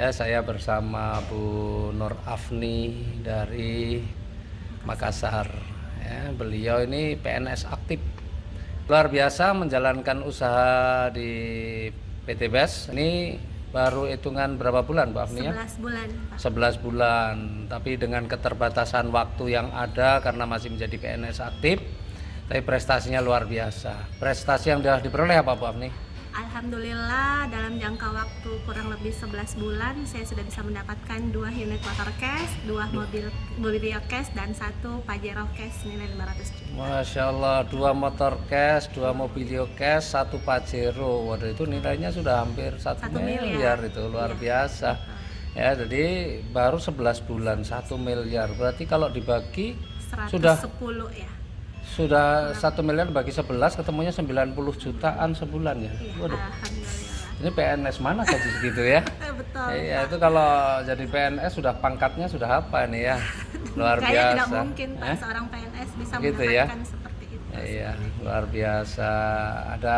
Ya, saya bersama Bu Nur Afni dari Makassar. Ya, beliau ini PNS aktif, luar biasa menjalankan usaha di PT BES. Ini baru hitungan berapa bulan, Bu Afni ya? 11 bulan, Pak. 11 bulan, tapi dengan keterbatasan waktu yang ada karena masih menjadi PNS aktif, tapi prestasinya luar biasa. Prestasi yang sudah diperoleh apa, Bu Afni? Alhamdulillah dalam jangka waktu kurang lebih 11 bulan saya sudah bisa mendapatkan 2 unit motor cash, 2 mobil cash, dan 1 Pajero cash nilai 500 juta. Masya Allah, 2 motor cash, 2 mobilio cash, 1 Pajero. Waduh, itu nilainya sudah hampir 1 miliar itu, luar biasa. Ya, jadi baru 11 bulan 1 miliar. Berarti kalau dibagi 110 ya. Sudah 1 miliar bagi 11 ketemunya 90 jutaan sebulan ya. Waduh. Alhamdulillah. Ini PNS mana gaji segitu ya? Betul. Iya, itu kalau jadi PNS sudah pangkatnya sudah apa nih ya? Luar biasa. Kayaknya tidak mungkin Pak seorang PNS bisa gitu mendapatkan ya? seperti itu. Iya, luar biasa. Ada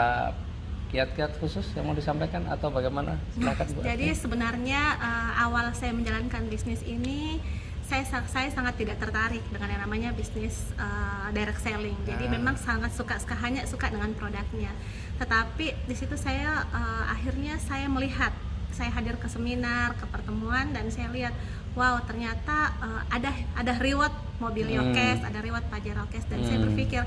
kiat-kiat khusus yang mau disampaikan atau bagaimana? Silakan, Bu. Jadi sebenarnya awal saya menjalankan bisnis ini saya sangat tidak tertarik dengan yang namanya bisnis direct selling. Jadi memang sangat hanya suka dengan produknya. Tetapi di situ saya akhirnya saya melihat, saya hadir ke seminar, ke pertemuan, dan saya lihat, wow, ternyata ada reward mobilio cash, ada reward Pajero cash, dan saya berpikir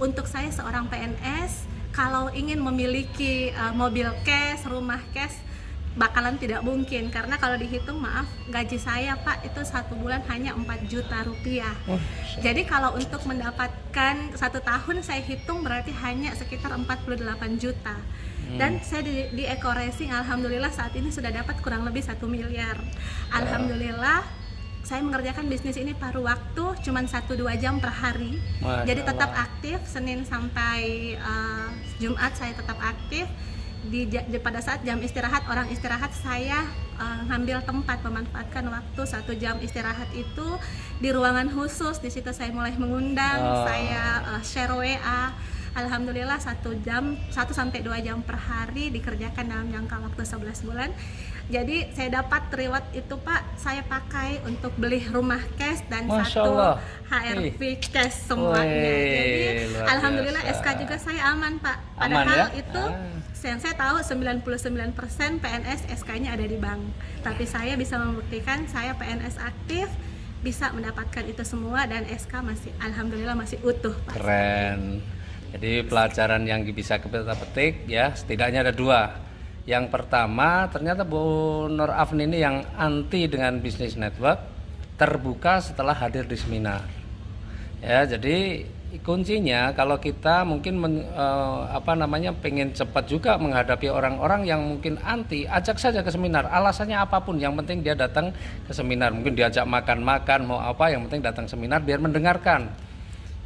untuk saya seorang PNS kalau ingin memiliki mobil cash, rumah cash, bakalan tidak mungkin, karena kalau dihitung, maaf, gaji saya Pak itu 1 bulan hanya 4 juta rupiah. Jadi kalau untuk mendapatkan 1 tahun saya hitung berarti hanya sekitar 48 juta. Dan saya di Eco Racing alhamdulillah saat ini sudah dapat kurang lebih 1 miliar. Alhamdulillah saya mengerjakan bisnis ini paruh waktu cuma 1-2 jam per hari. Jadi tetap aktif, Senin sampai Jumat saya tetap aktif. Pada saat jam istirahat, orang istirahat, saya ngambil tempat, memanfaatkan waktu 1 jam istirahat itu di ruangan khusus. Di situ saya mulai mengundang, saya share WA. Alhamdulillah 1 sampai 2 jam per hari dikerjakan dalam jangka waktu 11 bulan. Jadi saya dapat reward itu Pak, saya pakai untuk beli rumah cash dan Masya 1 Allah. HRV cash semuanya. Jadi alhamdulillah biasa. SK juga saya aman Pak. Aman, Padahal ya? itu yang saya tahu 99% PNS SK-nya ada di bank. Tapi saya bisa membuktikan saya PNS aktif, bisa mendapatkan itu semua, dan SK masih alhamdulillah masih utuh Pak. Keren. Jadi pelajaran yang bisa kita petik ya, setidaknya ada 2. Yang pertama, ternyata Bu Nur Afni ini yang anti dengan bisnis network, terbuka setelah hadir di seminar. Ya, jadi kuncinya kalau kita mungkin pengen cepat juga menghadapi orang-orang yang mungkin anti, ajak saja ke seminar. Alasannya apapun, yang penting dia datang ke seminar. Mungkin diajak makan-makan, mau apa, yang penting datang seminar biar mendengarkan.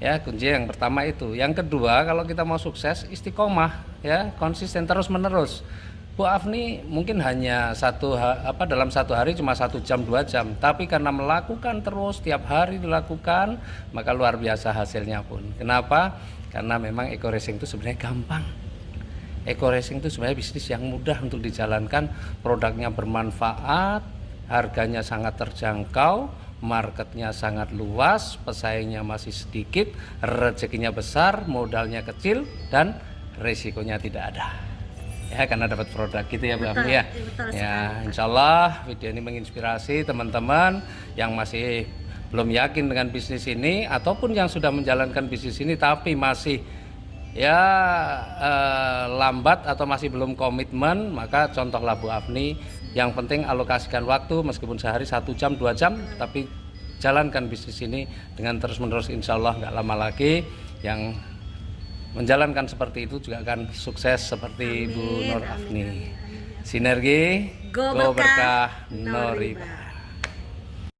Ya, kunci yang pertama itu. Yang kedua, kalau kita mau sukses, istiqomah, ya, konsisten terus-menerus. Bu Afni mungkin hanya dalam 1 hari cuma 1 jam 2 jam, tapi karena melakukan terus tiap hari dilakukan, maka luar biasa hasilnya pun. Kenapa? Karena memang Eco Racing itu sebenarnya gampang. Eco Racing itu sebenarnya bisnis yang mudah untuk dijalankan, produknya bermanfaat, harganya sangat terjangkau, marketnya sangat luas, pesaingnya masih sedikit, rezekinya besar, modalnya kecil, dan resikonya tidak ada. Ya, karena dapat produk gitu ya Bu Afni ya. Ya, insya Allah video ini menginspirasi teman-teman yang masih belum yakin dengan bisnis ini, ataupun yang sudah menjalankan bisnis ini tapi masih lambat atau masih belum komitmen, maka contohlah Bu Afni. Yang penting alokasikan waktu, meskipun sehari 1 jam 2 jam, tapi jalankan bisnis ini dengan terus-menerus, insya Allah nggak lama lagi yang menjalankan seperti itu juga akan sukses seperti Bu Nur Afni. Sinergi, go berkah, no riba.